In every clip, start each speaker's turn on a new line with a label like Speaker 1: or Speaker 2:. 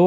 Speaker 1: 2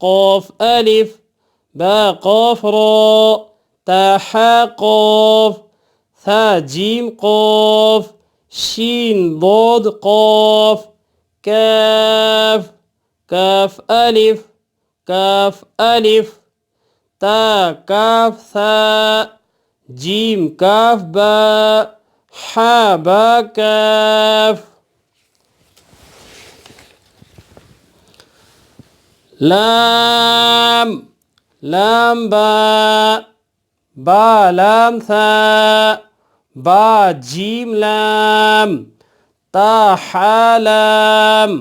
Speaker 1: قوف ألف، با قاف رو، تا حا قاف، ثا جيم قاف، شين ضاد قاف، كاف ألف، تا كاف ثا، جيم كاف با، حا با كاف. لام با لام ثا، با جيم لام، تا حا لام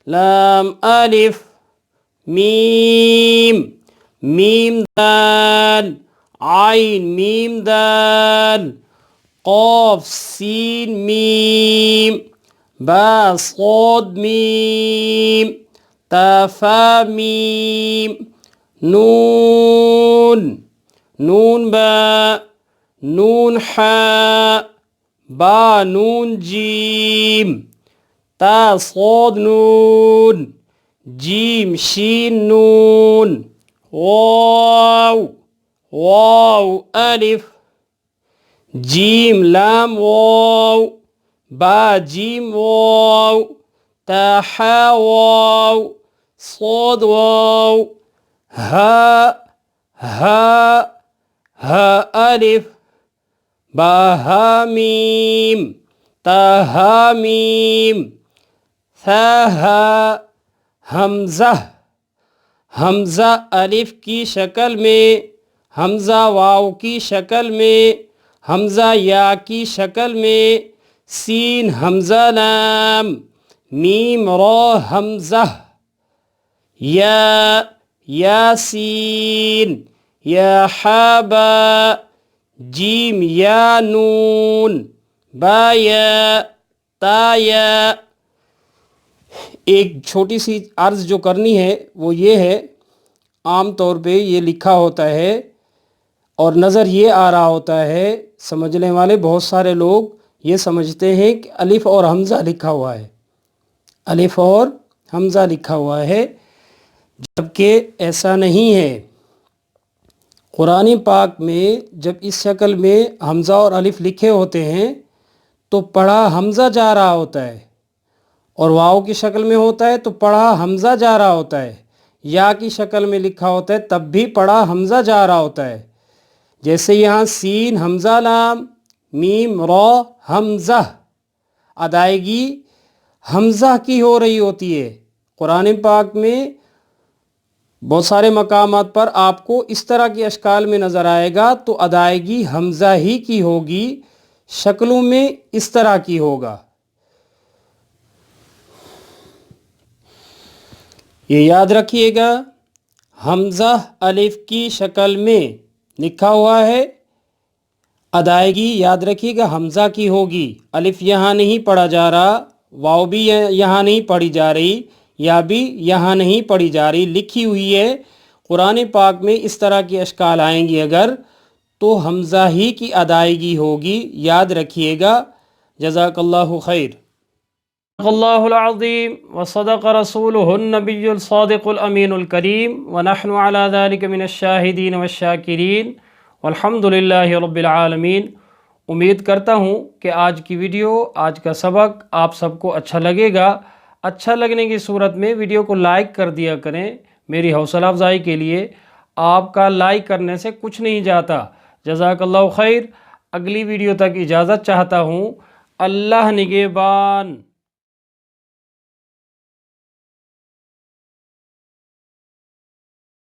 Speaker 1: لام الف میم میم دال عین میم دال قاف سین میم با صاد میم تا فا میم نون نون با نون حا با نون جیم تا صاد نون جیم شین نون واو واو الف جیم لام واو با جیم واو تا حا واو صاد واو ها ها ها الف با ها میم تا ها میم ثا ہا حمزہ حمزہ الف کی شکل میں حمزہ واو کی شکل میں حمزہ یا کی شکل میں سین حمزہ لام میم را حمزہ یا یاسین یا حابا جیم یا نون با یا تا یا. ایک چھوٹی سی عرض جو کرنی ہے وہ یہ ہے، عام طور پہ یہ لکھا ہوتا ہے اور نظر یہ آ رہا ہوتا ہے، سمجھنے والے بہت سارے لوگ یہ سمجھتے ہیں کہ الف اور حمزہ لکھا ہوا ہے، الف اور حمزہ لکھا ہوا ہے، جبکہ ایسا نہیں ہے. قرآن پاک میں جب اس شکل میں حمزہ اور الف لکھے ہوتے ہیں تو پڑھا حمزہ جا رہا ہوتا ہے، اور واو کی شکل میں ہوتا ہے تو پڑھا حمزہ جا رہا ہوتا ہے، یا کی شکل میں لکھا ہوتا ہے تب بھی پڑھا حمزہ جا رہا ہوتا ہے. جیسے یہاں سین حمزہ لام میم را حمزہ، ادائیگی حمزہ کی ہو رہی ہوتی ہے. قرآن پاک میں بہت سارے مقامات پر آپ کو اس طرح کے اشکال میں نظر آئے گا تو ادائیگی حمزہ ہی کی ہوگی، شکلوں میں اس طرح کی ہوگا. یہ یاد رکھیے گا، حمزہ الف کی شکل میں لکھا ہوا ہے، ادائیگی یاد رکھیے گا حمزہ کی ہوگی. الف یہاں نہیں پڑھا جا رہا، واو بھی یہاں نہیں پڑھی جا رہی، یا بھی یہاں نہیں پڑھی جا رہی، لکھی ہوئی ہے. قرآن پاک میں اس طرح کی اشکال آئیں گی اگر تو حمزہ ہی کی ادائیگی ہوگی، یاد رکھیے گا. جزاک اللہ خیر. صدق اللہ العظیم وصدق رسولہ النبی الصادق الامین الکریم ونحن علی ذلک من الشاہدین والشاکرین والحمد للہ رب العالمین. امید کرتا ہوں کہ آج کی ویڈیو، آج کا سبق آپ سب کو اچھا لگے گا. اچھا لگنے کی صورت میں ویڈیو کو لائک کر دیا کریں. میری حوصلہ افزائی کے لیے آپ کا لائک کرنے سے کچھ نہیں جاتا. جزاک اللہ خیر. اگلی ویڈیو تک اجازت چاہتا ہوں. اللہ نگہبان.